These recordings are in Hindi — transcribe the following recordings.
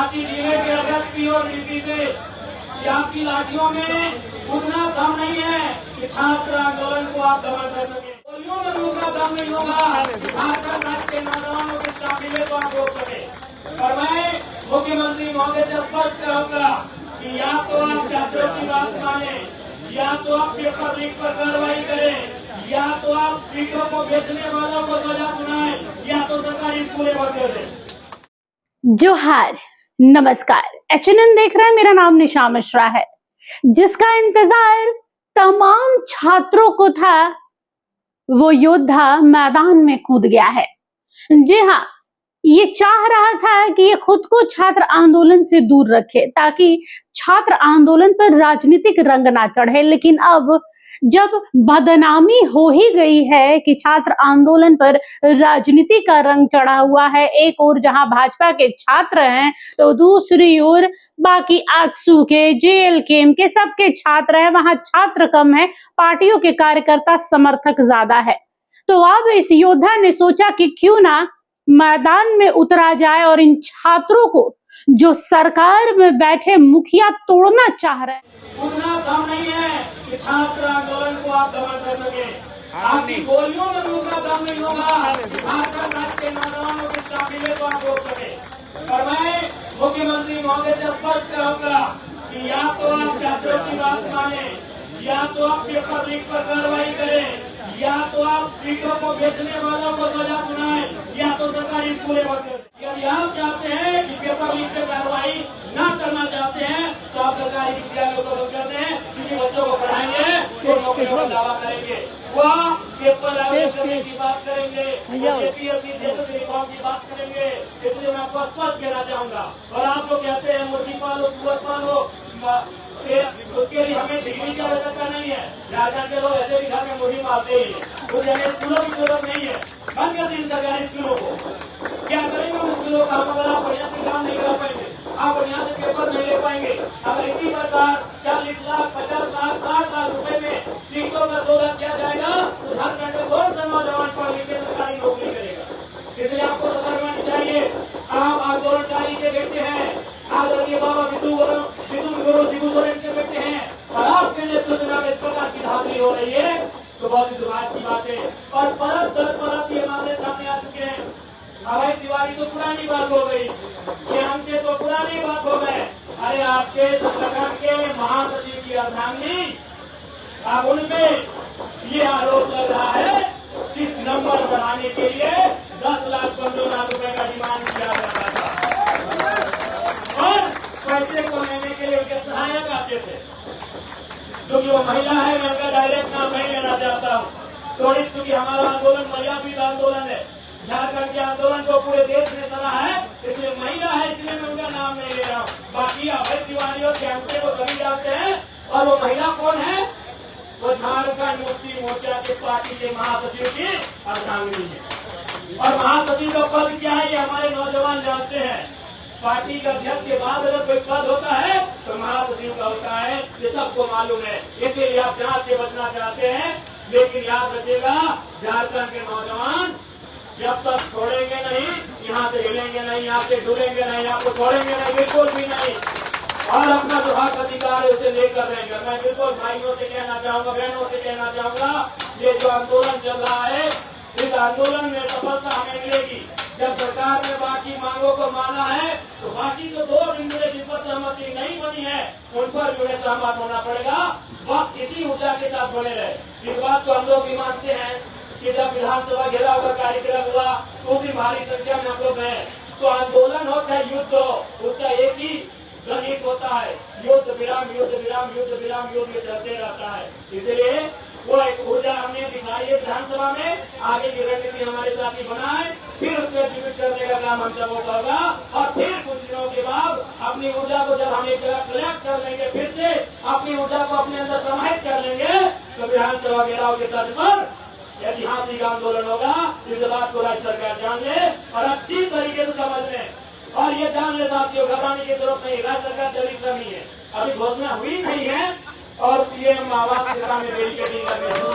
रांची जिले के एसएसपी और डीसी से कि आपकी लाठियों में उतना दम नहीं है कि छात्र आंदोलन को आप दमन कर सके। गोलियों में भी उतना दम नहीं होगा झारखंड राज्य के नौजवानों के काफिले को आप रोक सके। और मैं मुख्यमंत्री महोदय से स्पष्ट कहूंगा कि या तो आप छात्रों की बात माने, या तो आप पेपर लीक पर कार्रवाई करें, या तो आप सीटों को बेचने वालों को सजा सुनाएं, या तो सरकारी स्कूलें बंद कर दें। जोहार, नमस्कार। एचएनएन देख रहे हैं, मेरा नाम निशा मिश्रा है। जिसका इंतजार तमाम छात्रों को था, वो योद्धा मैदान में कूद गया है। जी हाँ, ये चाह रहा था कि ये खुद को छात्र आंदोलन से दूर रखे ताकि छात्र आंदोलन पर राजनीतिक रंग ना चढ़े। लेकिन अब जब बदनामी हो ही गई है कि छात्र आंदोलन पर राजनीति का रंग चढ़ा हुआ है, एक ओर जहां भाजपा के छात्र हैं तो दूसरी ओर बाकी आजसू के, जेएलकेएम के सबके छात्र हैं, वहां छात्र कम है, पार्टियों के कार्यकर्ता समर्थक ज्यादा है। तो अब इस योद्धा ने सोचा कि क्यों ना मैदान में उतरा जाए और इन छात्रों को जो सरकार में बैठे मुखिया तोड़ना चाह रहे हैं, उतना दम नहीं है कि छात्र आंदोलन को आप दमन कर सके। आपकी गोलियों में भी उतना दम नहीं होगा झारखंड राज्य के नौजवानों के काफिले को आप रोक सके। और मैं मुख्यमंत्री महोदय से स्पष्ट कहूंगा कि या तो आप छात्रों की बात माने, या तो आप पेपर लीक पर कार्रवाई करें, या तो आप सीटों को बेचने वालों को सजा सुनाएं, या तो सरकारी स्कूलें बंद कर दें। यदि आप चाहते हैं कि पेपर लीक पर कार्रवाई न करना चाहते हैं तो आप सरकारी विद्यालयों को बंद कर दें, क्योंकि बच्चों को पढ़ाएंगे तो नौकरियों का दावा करेंगे, वह पेपर करने की बात करेंगे, जेपीएससी जैसे रिफॉर्म की बात करेंगे। इसलिए मैं आपको स्पष्ट कहना चाहूंगा। और आप जो कहते हैं मुर्गी पालो, सुअर पालो, उसके लिए हमें डिग्री की आवश्यकता नहीं है। झारखंड के लोग ऐसे भी घर में मुर्गी मारते ही है, तो हमें स्कूलों की जरूरत नहीं है। बंद कर दें सरकारी स्कूलों को। क्या करेंगे उन स्कूलों का? अगर आप बढ़िया से काम नहीं करा पाएंगे, आप बढ़िया से पेपर नहीं ले पाएंगे। अगर इसी प्रकार 40 लाख, 50 लाख, 60 लाख रुपए में सीटों का सौदा किया जाएगा तो झारखंड में कौन सा नौजवान पढ़ लिख के सरकारी नौकरी करेगा? इसलिए आपको तो शर्म आनी चाहिए। आप आंदोलनकारी के बेटे हैं, आदरणीय बाबा विष्णु गुरु शिबू सोरेन के बेटे हैं, और आपके नेतृत्व में इस प्रकार की धांधली हो रही है तो बहुत ही दुर्भाग्य की बात है। और परत दर परत ये मामले सामने आ चुके हैं। अभय तिवारी तो पुरानी बात हो गई, के तो पुरानी बात हो गए। अरे आपके संगठन के महासचिव की अर्धांगिनी, अब उनमें ये आरोप लग रहा है कि इस नंबर बढ़ाने के लिए 10 लाख 15 लाख रुपए का डिमांड किया जा रहा था, और पैसे को लेने के लिए उनके सहायक आते थे। जो कि वो महिला है, मैं उनका डायरेक्ट नाम नहीं लेना चाहता हूँ। तो चूंकि हमारा आंदोलन महिलापीठ आंदोलन है, झारखंड के आंदोलन को पूरे देश ने सराहा है, इसलिए महिला है, इसलिए मैं उनका नाम नहीं ले रहा हूँ। बाकी अभय तिवारी और कैंपे को सभी जानते हैं। और वो महिला कौन है? वो झारखंड मुक्ति मोर्चा के पार्टी के महासचिव की अर्धांगिनी है। और महासचिव का पद क्या है ये हमारे नौजवान जानते हैं। पार्टी का अध्यक्ष के बाद अगर कोई पद होता है तो महासचिव का होता है, ये सबको मालूम है। इसीलिए आप जांच से बचना चाहते हैं, लेकिन याद रखिएगा झारखंड के नौजवान जब तक छोड़ेंगे नहीं, यहाँ से हिलेंगे नहीं, यहाँ से डूबेंगे नहीं, आपको छोड़ेंगे नहीं, बिल्कुल भी नहीं। और अपना जो हक अधिकार है उसे लेकर रहेंगे। मैं बिल्कुल भाइयों से कहना चाहूंगा, बहनों से कहना चाहूंगा, ये जो आंदोलन चल रहा है, इस आंदोलन में सफलता हमें मिलेगी जब सरकार ने बाकी मांगों को माना है। तो बाकी जो 2 बिंदु जिन पर सहमति नहीं बनी है उन पर जो है सहमत होना पड़ेगा। बस इसी ऊर्जा के साथ बने रहे। इस बात को हम लोग भी मानते हैं कि जब विधानसभा घेराव का कार्यक्रम हुआ तो भी भारी संख्या में हम लोग गए। तो आंदोलन हो चाहे युद्ध हो, उसका एक ही गणित होता है, युद्ध विराम, युद्ध विराम, युद्ध विराम, युद्ध चलते रहता है। इसलिए वो एक ऊर्जा हमने दिखाई है विधानसभा में, आगे की रणनीति हमारे साथी बनाए, फिर उसको एग्जीक्यूट करने का काम हम सबको होगा। और फिर कुछ दिनों के बाद अपनी ऊर्जा को जब हम एक जगह कलेक्ट कर लेंगे, फिर से अपनी ऊर्जा को अपने अंदर समाहित कर लेंगे, तो विधानसभा घेराव के तर्ज पर ऐतिहासिक आंदोलन होगा। इस बात को राज्य सरकार जान ले और अच्छी तरीके से समझ ले। और ये जान ले साथियों, घबराने की जरूरत नहीं, राज्य सरकार जल्दी समय है, अभी घोषणा हुई नहीं है और सीएम आवास के सामने बैरिकेडिंग करने शुरू हो,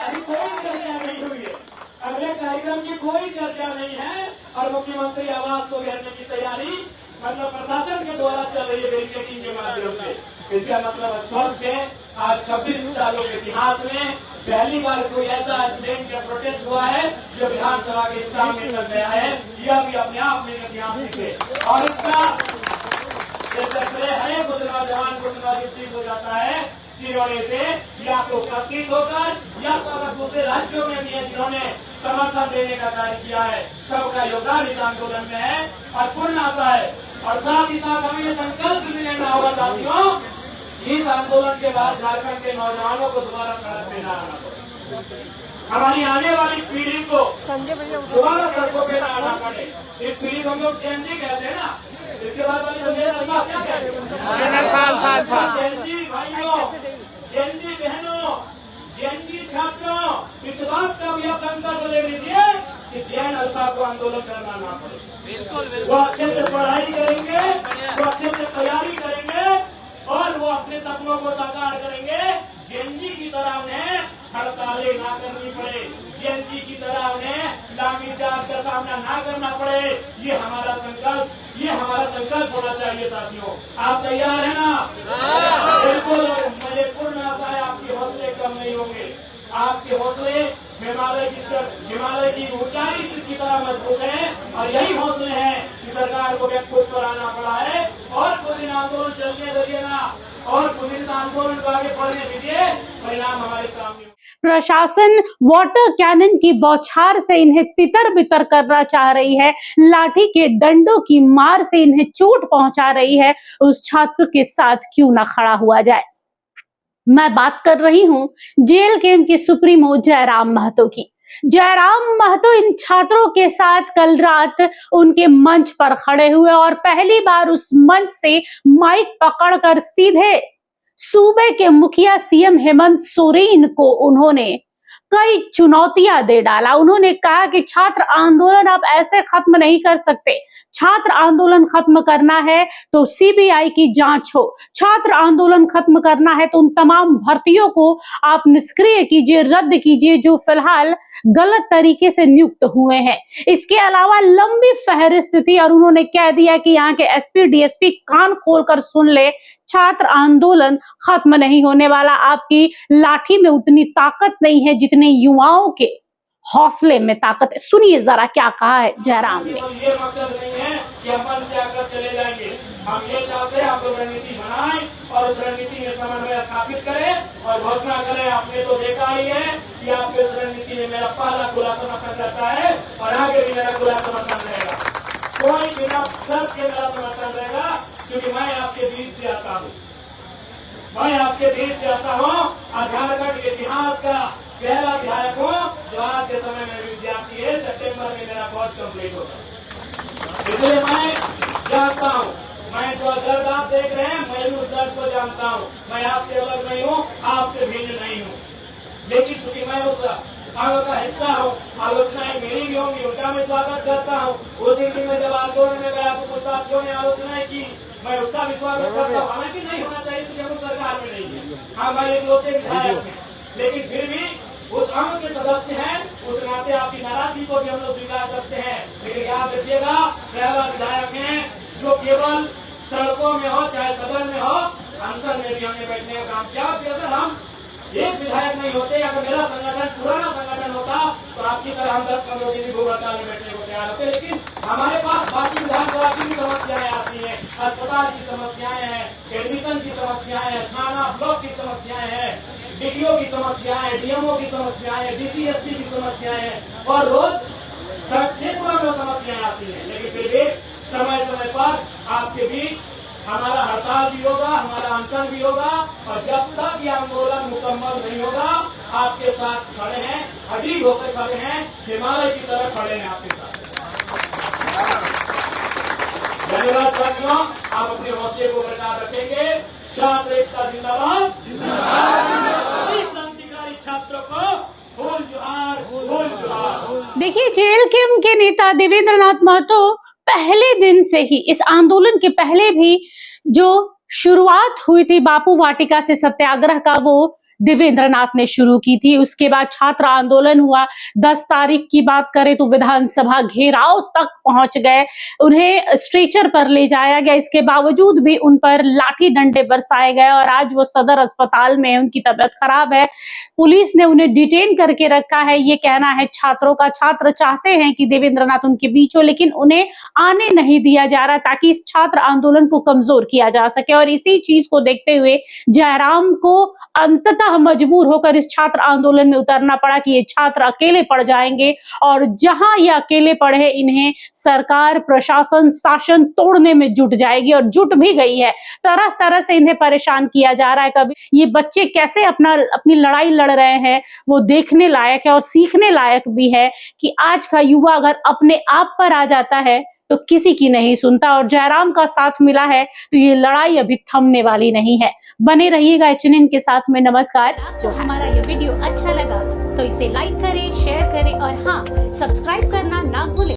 अभी कोई नहीं हुई है। अगले कार्यक्रम आरक्षण की कोई चर्चा नहीं है और मुख्यमंत्री आवास को घेरने की तैयारी मतलब प्रशासन के द्वारा चल रही है बैरिकेडिंग के माध्यम से। इसका मतलब स्पष्ट है, आज 26 सालों के इतिहास में पहली बार कोई ऐसा बैंक या प्रोटेस्ट हुआ है जो विधानसभा के सामने कर गया है। यह भी अपने आप में ऐतिहासिक है और इसका श्रेय है कुछ नौजवान कुछ नौजवान हो जाता है जिन्होंने से या तो प्रतीत होकर या तो अगर दूसरे राज्यों में भी है जिन्होंने समर्थन देने का कार्य किया है। सबका योगदान इस आंदोलन में है और पूर्ण आशा है और साथ ही साथ हमें ये संकल्प भी लेना होगा साथियों, इस आंदोलन के बाद झारखंड के नौजवानों को दोबारा सड़क पे न आना पड़े, हमारी आने वाली पीढ़ी को दोबारा सड़कों पे न आना पड़े। इस पीढ़ी को हम लोग जेनजी कहते हैं ना, इसके बाद क्या कहते हैं जेनजी भाइयों, जेनजी बहनों, जेनजी छात्रों, इस बात का भी आप संकल्प ले लीजिए कि जैन अल्पा को आंदोलन करना ना पड़े। बिल्कुल वो अच्छे से पढ़ाई करेंगे, वो अच्छे से तैयारी करेंगे और वो अपने सपनों को साकार करेंगे। जेएनजी की तरह उन्हें हड़तालें ना करनी पड़े, जेएनजी की तरह उन्हें लाठीचार्ज का सामना ना करना पड़े। ये हमारा संकल्प होना चाहिए साथियों। आप तैयार है ना? बिल्कुल। मुझे पूर्ण आशा है आपके हौसले कम नहीं होंगे, आपके हौसले हिमालय की ऊंचाई की तरह मजबूत है और यही हौसले हैं कि सरकार को व्यक्तित्व पर आना पड़ा है। और कुछ दिन आंदोलन चलने दीजिए ना, और कुछ दिन आंदोलन को आगे बढ़ने दीजिए, परिणाम हमारे सामने। प्रशासन वाटर कैनन की बौछार से इन्हें तितर बितर करना चाह रही है, लाठी के डंडों की मार से इन्हें चोट पहुंचा रही है। उस छात्र के साथ क्यों ना खड़ा हुआ जाए। मैं बात कर रही हूं जेल कैंप के सुप्रीमो जयराम महतो की। जयराम महतो इन छात्रों के साथ कल रात उनके मंच पर खड़े हुए और पहली बार उस मंच से माइक पकड़कर सीधे सूबे के मुखिया सीएम हेमंत सोरेन को उन्होंने कई चुनौतियां दे डाला। उन्होंने कहा कि छात्र आंदोलन आप ऐसे खत्म नहीं कर सकते, छात्र आंदोलन खत्म करना है तो सीबीआई की जांच हो, छात्र आंदोलन खत्म करना है तो उन तमाम भर्तियों को आप निष्क्रिय कीजिए, रद्द कीजिए जो फिलहाल गलत तरीके से नियुक्त हुए हैं। इसके अलावा लंबी फहरिस्त थी और उन्होंने कह दिया कि यहाँ के एसपी डीएसपी कान खोलकर सुन ले, छात्र आंदोलन खत्म नहीं होने वाला। आपकी लाठी में उतनी ताकत नहीं है जितने युवाओं के हौसले में ताकत है। सुनिए जरा क्या कहा है जयराम ने। ये मकसद नहीं है कि हम मन से आकर चले जाएंगे, हम ये चाहते हैं आप लोग रणनीति बनाएं और उस रणनीति में समन्वय स्थापित करें और घोषणा करें। आपने तो देखा ही है कि आपके इस रणनीति में मेरा पहला खुला समर्थन रहता है और आगे भी मेरा खुला समर्थन रहेगा। कोई बिना शर्त के मेरा समर्थन रहेगा क्योंकि मैं आपके बीच से आता हूँ, मैं आपके बीच से आता हूँ। झारखंड के इतिहास का पहला विधायक हूँ जो आज के समय में विद्यार्थी है। सितंबर में मेरा कोर्स कंप्लीट होगा, इसलिए मैं जानता हूँ, मैं जो दर्द आप देख रहे हैं मैं उस दर्द को जानता हूँ। मैं आपसे अलग नहीं हूँ, आपसे भिन्न नहीं हूँ, लेकिन चूंकि मैं उस अंग का हिस्सा हूँ, आलोचनाएं मेरी भी होंगी, उनका मैं स्वागत करता हूँ। वो दिन में जब आंदोलन में गया तो कुछ साथियों ने आलोचनाएं की, मैं उसका भी स्वागत करता हूँ। हालांकि नहीं होना चाहिए क्योंकि हम सरकार में नहीं है, हमारे इकलौते विधायक हैं, लेकिन फिर भी उस अंग के सदस्य हैं, उस नाते आपकी नाराजगी को भी हम लोग स्वीकार करते हैं। लेकिन याद रखिएगा, पहला विधायक है जो केवल सड़कों में हो चाहे सदन में हो, संसद में भी हमने बैठने का काम किया। अगर हम एक विधायक नहीं होते, अगर मेरा संगठन पुराना संगठन होता तो आपकी तरह हम 10-15 दिन भूख हड़ताल में बैठने को तैयार होते। लेकिन हमारे पास बाकी विधानसभा की भी समस्याएं आती हैं, अस्पताल की समस्याएं हैं, एडमिशन की समस्याएं हैं, थाना ब्लॉक की समस्याएं हैं, डीडीओ की समस्याएं, डीएमओ की समस्याएं, डीसीएसपी की समस्याएं हैं और रोज सैकड़ों में समस्याएं आती हैं। लेकिन फिर भी समय समय पर आपके बीच हमारा हड़ताल भी होगा, हमारा अनशन भी होगा और जब तक ये आंदोलन मुकम्मल नहीं होगा आपके साथ खड़े हैं, अडिग होकर खड़े हैं, हिमालय की तरह खड़े हैं आपके साथ। धन्यवाद साथियों, आप अपने हौसले को बरकरार रखेंगे। छात्र एकता जिंदाबाद, क्रांतिकारी छात्रों को फूल जुहार, फूल जुहार। देखिए, जेल कैंप के नेता देवेंद्र नाथ महतो पहले दिन से ही, इस आंदोलन के पहले भी जो शुरुआत हुई थी बापू वाटिका से सत्याग्रह का, वो देवेंद्र नाथ ने शुरू की थी। उसके बाद छात्र आंदोलन हुआ। 10 तारीख की बात करें तो विधानसभा घेराव तक पहुंच गए, उन्हें स्ट्रेचर पर ले जाया गया। इसके बावजूद भी उन पर लाठी डंडे बरसाए गए और आज वो सदर अस्पताल में है, उनकी तबीयत खराब है। पुलिस ने उन्हें डिटेन करके रखा है, ये कहना है छात्रों का। छात्र चाहते हैं कि देवेंद्र नाथ उनके बीच हो, लेकिन उन्हें आने नहीं दिया जा रहा ताकि इस छात्र आंदोलन को कमजोर किया जा सके। और इसी चीज को देखते हुए जयराम को अंततः मजबूर होकर इस छात्र आंदोलन में उतरना पड़ा कि ये छात्र अकेले पड़ जाएंगे और जहां ये अकेले पड़े इन्हें सरकार, प्रशासन, शासन तोड़ने में जुट जाएगी और जुट भी गई है। तरह तरह से इन्हें परेशान किया जा रहा है। कभी ये बच्चे कैसे अपनी लड़ाई लड़ रहे हैं वो देखने लायक है और सीखने लायक भी है कि आज का युवा अगर अपने आप पर आ जाता है तो किसी की नहीं सुनता। और जयराम का साथ मिला है तो ये लड़ाई अभी थमने वाली नहीं है। बने रहिएगा एचएनएन के साथ में। नमस्कार। जो हमारा ये वीडियो अच्छा लगा तो इसे लाइक करें, शेयर करें और हाँ, सब्सक्राइब करना ना भूलें।